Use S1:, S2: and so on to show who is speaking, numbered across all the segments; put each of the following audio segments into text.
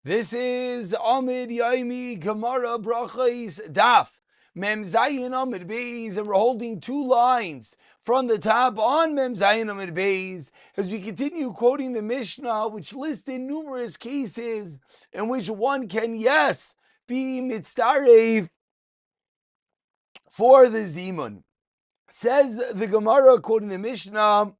S1: This is Amud Yomi Gemara Berachos Daf Mem Zayin Amud Beis, and we're holding two lines from the top on Mem Zayin Amud Beis as we continue quoting the Mishnah, which listed numerous cases in which one can, yes, be mitzdarev for the zimun. Says the Gemara, quoting the Mishnah,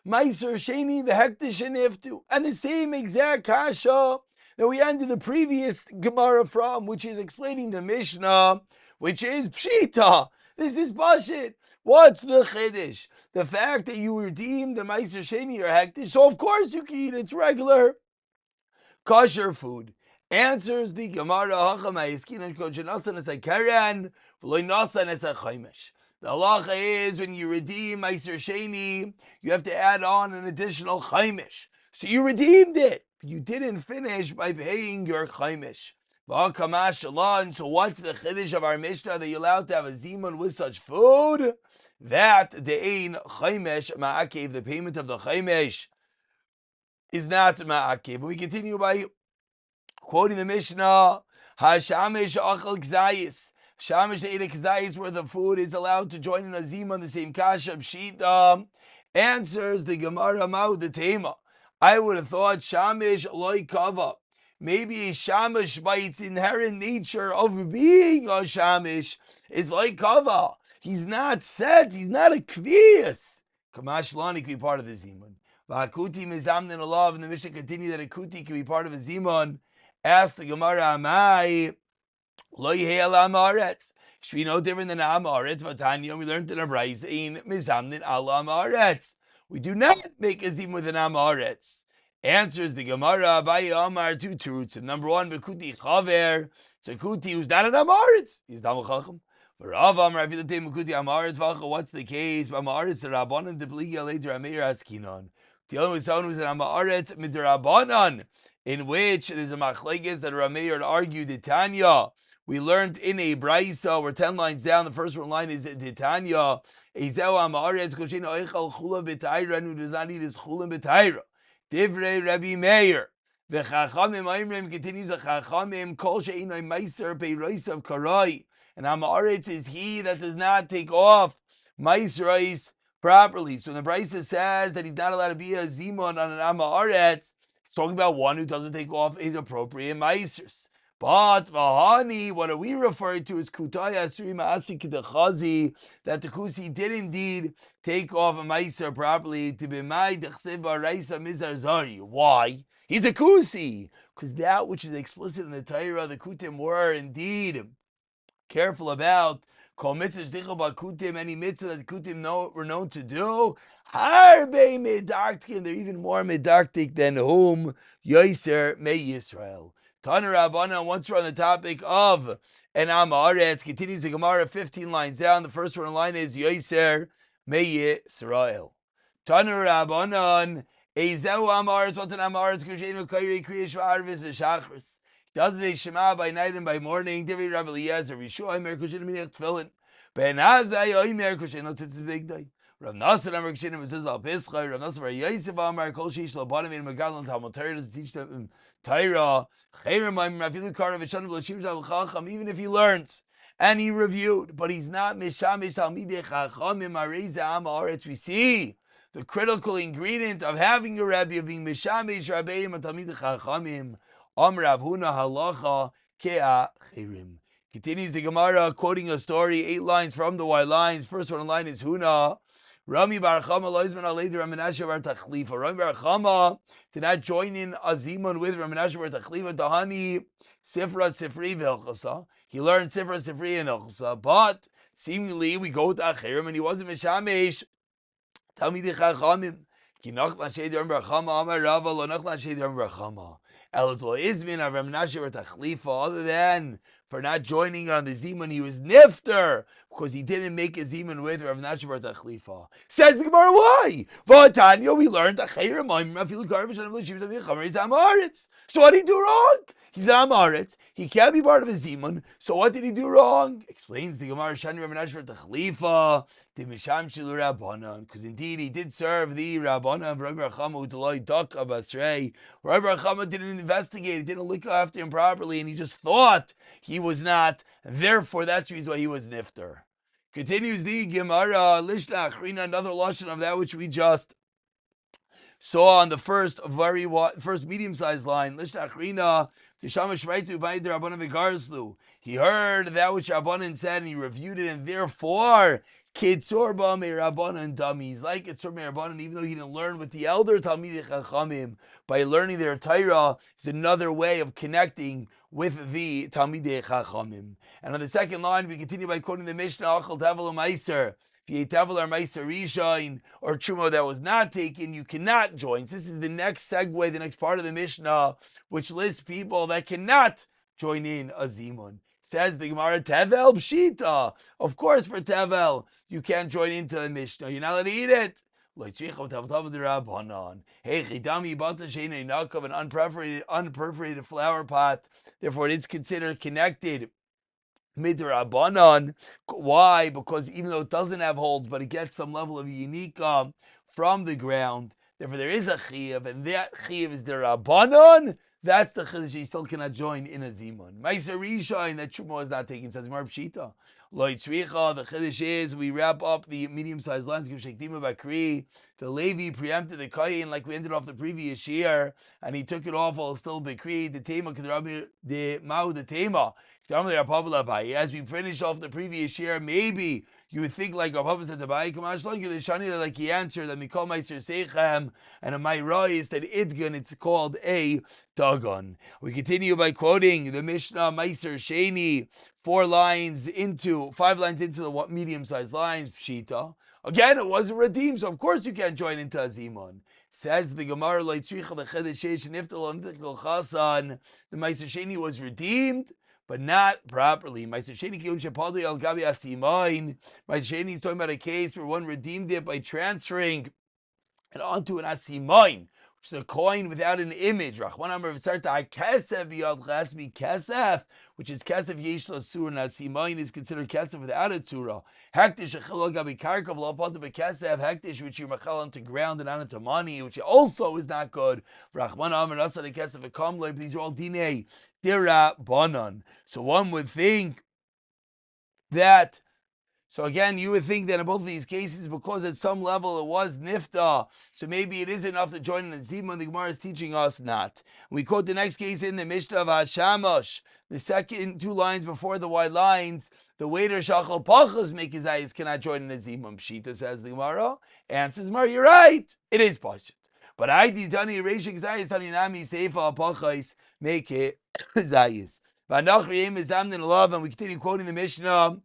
S1: Meiser Sheni v'hektish niftu, and the same exact kasha that we ended the previous Gemara from, which is explaining the Mishnah, which is Pshita. This is Pashit. What's the Chiddush? The fact that you redeemed the Meiser Sheni or hektish, so of course you can eat its regular kosher food. Answers the Gemara, the halacha is when you redeem Meiser Sheni, you have to add on an additional chaimish. So you redeemed it, but you didn't finish by paying your chaimish. And so what's the chiddush of our Mishnah that you're allowed to have a zimun with such food? That the ein chaimish ma'akev, the payment of the chaimish, is not ma'akev. We continue by quoting the Mishnah, Hashamish achal kzayis. Shamish ate a kzayis where the food is allowed to join in a zima on the same kasha pshita. Answers the Gemara Ma'u the Tema. I would have thought shamish loy kava. Maybe a shamish by its inherent nature of being a shamish is like kava. He's not set. He's not a kvias. Kamash lani could be part of the zimun. Va'akuti mizamnin alav. And the Mishnah continue that a kuti can be part of a zimun. Ask the Gemara, Amai, lo yehei al amaretz. Should be no different than amaretz. Vatanya, we learned in a brayz, ein mizamnin al amaretz. We do not make a zim with an amaretz. Answers the Gemara, Abaye Amar, two truths. Number one, bekuti chaver. It's a kuti who's not an amaretz. He's Talmid Chacham. Rav Amar, afilatei mekuti amaretz vacha. What's the case? Amaretz the rabbanon depliga later ameir askinon. Dealing with someone who's an amaretz midrabanan, in which there's a machlekes that Rameir argued the Tanya. We learned in a brayso, we're 10 lines down. The first one line is the Tanya. Ezeu amaretz koshin oichal chula b'tayra, and who does not eat his chula b'tayra. Divrei Rabbi Meir. The Chachamim Aimrim continues the Chachamim kol she'inoi meiser peirois of karai. And amaretz is he that does not take off meiserais properly. So when the Brisa says that he's not allowed to be a zimon on an amaretz, he's talking about one who doesn't take off his appropriate meisers. But vahani, what are we referring to is kutaya asuri ma'asri k'dechazi, that the kusi did indeed take off a meiser properly to be mai dechsev ba'reisa mizar zari. Why? He's a kusi, because that which is explicit in the Torah, the kutim were indeed careful about. Kol mitzvah zichel ba'kutim, any mitzvah that kutim were known to do, harbe medaktik, they're even more medaktik than whom? Yoser me Yisrael. Tana Rabbana, once we're on the topic of an amaretz, continues the Gemara 15 lines down. The first one line is Yoser me Yisrael. Tana Rabbanan, Ezeu amaretz, what's an amaretz? Kushenu kairi kriyish v'arvis v'shachris. Does the Shema by night and by morning? Divi Rabbi Eliezer, Rishua Omer Kushin Minich Tefillin. Ben Azai Omer Kushin Not Tzitz Big Day. Rav Nasser Omer Kushin Mezuz Al Pischai. Rav Nasser Bar Yosef Omer Kol Sheish Lo Banim in Megadol Talmud Torah to teach them Torah. Chayrim Omer Rafilu Karav V'Shan V'Lashim Zal Chacham. Even if he learns and he reviewed, but he's not Mishamish Talmidei Chachamim Areza Am Haaretz. We see the critical ingredient of having a Rebbe, of being Mishamish Rabbeim and Talmidei Chachamim. Rav Huna halacha ke'achirim. Continues the Gemara quoting a story, 8 lines from the Y lines. First one line is Huna. Rami Barachama loizman alei Ramanasha bar Tachlifa. Rami Barachama did not join in Azimun with Ramanasha bar Tachlifa. Tahani Sifra Sifri v'Elchasa. He learned Sifra Sifri and Elchasa, but seemingly we go to Achirim and he wasn't Mishamish Talmidei Chachamim. Ki nach l'shed Rami Barachama Amar Rava lo nach l'shed Rami Barachama. Other than for not joining on the Zimun. He was nifter because he didn't make a Zimun with Rav Menashe bar Tachlifa. Says the Gemara, why? V'atanya, we learned so what did he do wrong? He's an Amaretz. He can't be part of the Zimun. So what did he do wrong? Explains the Gemara, Shani Rav Menashe bar Tachlifa, the Misham Shilu Rabbanan, because indeed he did serve the Rabbanan. Rabbi Rachama Utaloi Daka Basrei. Rabbi Rachama didn't investigate. He didn't look after him properly, and he just thought he was not. And therefore, that's the reason why he was nifter. Continues the Gemara, Lishna Achrina, another lashon of that which we just saw on the first medium-sized line. Lishna Achrina, Tishama Shmaitu Ba'id Rabbanan V'Garslu. He heard that which Rabbanan said, and he reviewed it, and therefore, Kitzur Ba'mei Rabbanan Dami. He's like Kitzur Ba'mei Rabbanan, even though he didn't learn with the elder Talmidei Chachamim. By learning their Torah is another way of connecting with the Talmidei Chachamim. And on the second line, we continue by quoting the Mishnah, Achal Tavel Meiser. If you Tavel or Meiser Rishain, or Trumo that was not taken, you cannot join. So this is the next segue, the next part of the Mishnah, which lists people that cannot join in a Zimun. Says the Gemara, Tevel Pshita. Of course, for Tevel, you can't join into the Mishnah. You're not allowed to eat it. Hey, Chidami Batza Sheina Nakov, an unperforated flower pot. Therefore, it is considered connected midrabanan. Why? Because even though it doesn't have holes, but it gets some level of unique from the ground. Therefore, there is a chiyuv, and that chiyuv is the rabbanon. That's the chiddush. You still cannot join in a zimun. Meiser Rishain, that Truma is not taken, says Mar Pshita. Lo Yitzricha, the chiddush is we wrap up the medium-sized lines. Give Shektima Bakri. The Levi preempted the Kayin like we ended off the previous year, and he took it off while still Bakri. The Tema Kedrabi the Mau the Tema. As we finish off the previous year, maybe you would think like Rav Papa said to Bai, like he answered that Mikol Meiser Seichem, and in my is that Idgun, it's called a Dagon. We continue by quoting the Mishnah Meiser Sheni, 5 lines into the medium-sized lines, Pshita. Again, it wasn't redeemed, so of course you can't join into Azimon. Says the Gemara, the Meiser Sheni was redeemed, but not properly. Meiser Sheni is talking about a case where one redeemed it by transferring it onto an asimain, which is a coin without an image. Kesef, which is kesef yesh la surah, and asimain is considered kesef without a surah. Hektish gabi karkav lo pata bekesef hektish, which you machal onto ground and not into money, which also is not good. Rachman amar nasa de kesef v'kamle. These are all dinei dira banan. So one would think that. So again, you would think that in both of these cases, because at some level it was nifta, so maybe it is enough to join in the zimun. The Gemara is teaching us not. We quote the next case in the Mishnah of Hashamash, the second 2 lines before the wide lines. The waiter shachal pachas make his eyes cannot join in the zimun. Pshita, says the Gemara. Answers Gemara, you're right. It is pashut. But I did tani reishik zayis tani nami seifa pachas make it zayis. V'anachri yem izamnin alav, and we continue quoting the Mishnah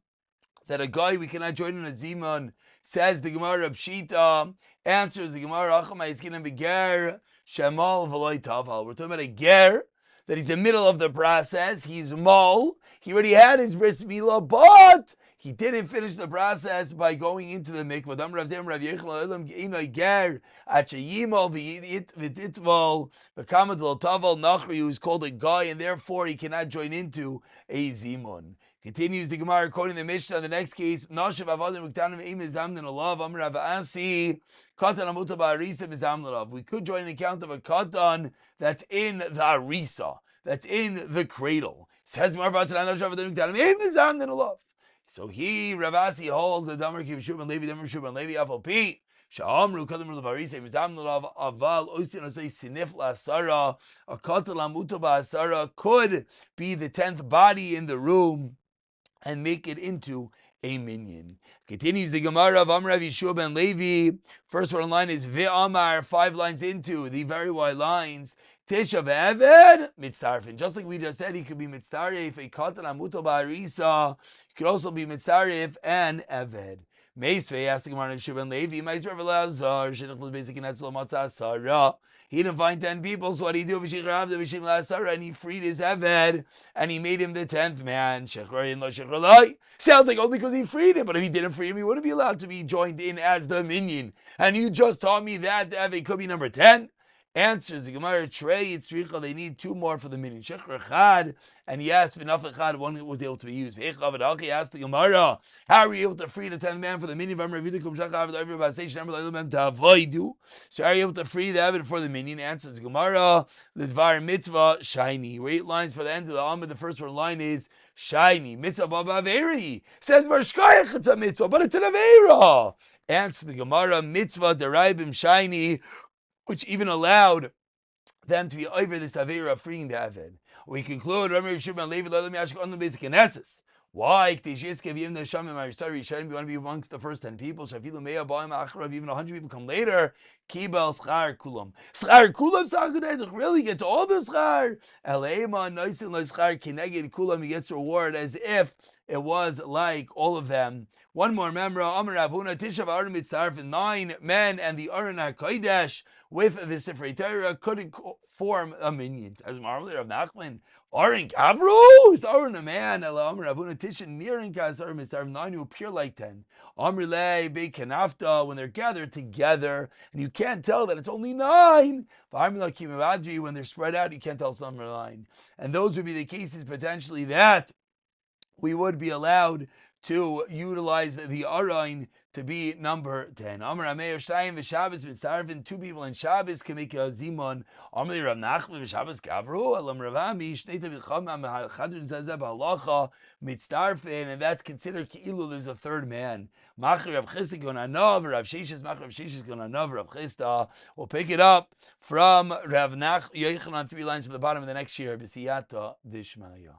S1: that a guy we cannot join in a zimun. Says the Gemara Pshita, answers the Gemara Achamai is going to be ger shemal v'loy taval. We're talking about a ger that he's in the middle of the process. He's mol. He already had his bris milah, but he didn't finish the process by going into the mikvah. Dam Rav Zem Rav Yechel Elam Geinoy ger achayimol v'yitval v'kamad lo taval nachri, who is called a guy, and therefore he cannot join into a zimun. Continues the Gemara quoting the Mishnah. The next case, Nashav Avadim Muktanim Im Izamnin Alav Amr Rav Asi Katan Amuta Ba'arisa Izamnin Alav. We could join an account of a katan that's in the arisa, that's in the cradle. Says Gemara Nashav Avadim Muktanim Im Izamnin Alav. So he Rav Asi holds the Damar Kiv Shuban Levi Damar Shuban Levi Afal Pi Sha'amru Kadam Rav Arisa Izamnin Alav Aval Osin Osei Sinif LaSara. A katan Amuta Ba'asara could be the 10th body in the room and make it into a minion. Continues the Gemara of Amr Yeshua ben Levi. First one line is Ve'amar, 5 lines into the very wide lines. Tisha ve'eved mitzarfin. Just like we just said, he could be mitzarif, a katan amutal ba'arisa. He could also be mitzarif and eved. Meisvei asked the Gemara of Shimon Levi, Meisvei Rav Elazar, Shenichel Beis Knesset Matzah Sarah. He didn't find 10 people, so what did he do? V'shichrav v'shim la'asara, and he freed his Eved, and he made him the 10th man. Shechrayin lo shechralai. Sounds like only because he freed him, but if he didn't free him, he wouldn't be allowed to be joined in as the minion. And you just taught me that the Eved could be number 10. Answers the Gemara, Trey, Yitzricha, they need 2 more for the minion. Shechar Chad, and he asked V'naf Echad, one was able to be used. V'echav Adalki asked the Gemara, how are you able to free the 10th man for the minion? So are you able to free the Eved for the minion? Answers the Gemara, L'dvar mitzvah, shiny. 8 lines for the end of the Amud. The first one line is shiny. Mitzvah baba averi. Says Marshkayach, it's a mitzvah, but it's an avera. Answers the Gemara, mitzvah deraibim shiny, which even allowed them to be over this avera of freeing the Eved. We conclude, why? You shouldn't be one to be amongst the first 10 people. Even 100 people come later. Kibel schar kulam. Schar kulam really gets all the schar. Elema noisin lo schar kineged kulam. He gets reward as if it was like all of them. One more memra. Amar Avuna Tishav Aron Mitzarf, 9 men and the Aron HaKodesh with the Sifrei Torah couldn't form a minion. As Marmalade of Nachman, Aron Gavru is Aron a man. Amar Avuna Tishav Nirin Kas Aron Mitzarf, 9 who appear like 10. Amrilei Beit Kanafta, when they're gathered together, and you can't tell that it's only 9. When they're spread out, you can't tell some are 9. And those would be the cases potentially that we would be allowed to utilize the Arain to be number 10. Amar Ameir Shayim v'Shabbos v'Starvin, 2 people in Shabbos can make a Zimon. Amar Rav Nachman v'Shabbos Gavru, Alam Rav Ami, Shnei Tavid Chama, Chadrin Zazeb Halacha, Mitztarfin, and that's considered Ki'ilu, there's a 3rd man. Machir Rav Chisda Gonanav, Rav Sheshes, Machir Rav Sheshes Gonanav, Rav Chisda. We'll pick it up from Rav Yochanan, 3 lines to the bottom of the next year, B'siyata Dishmaya.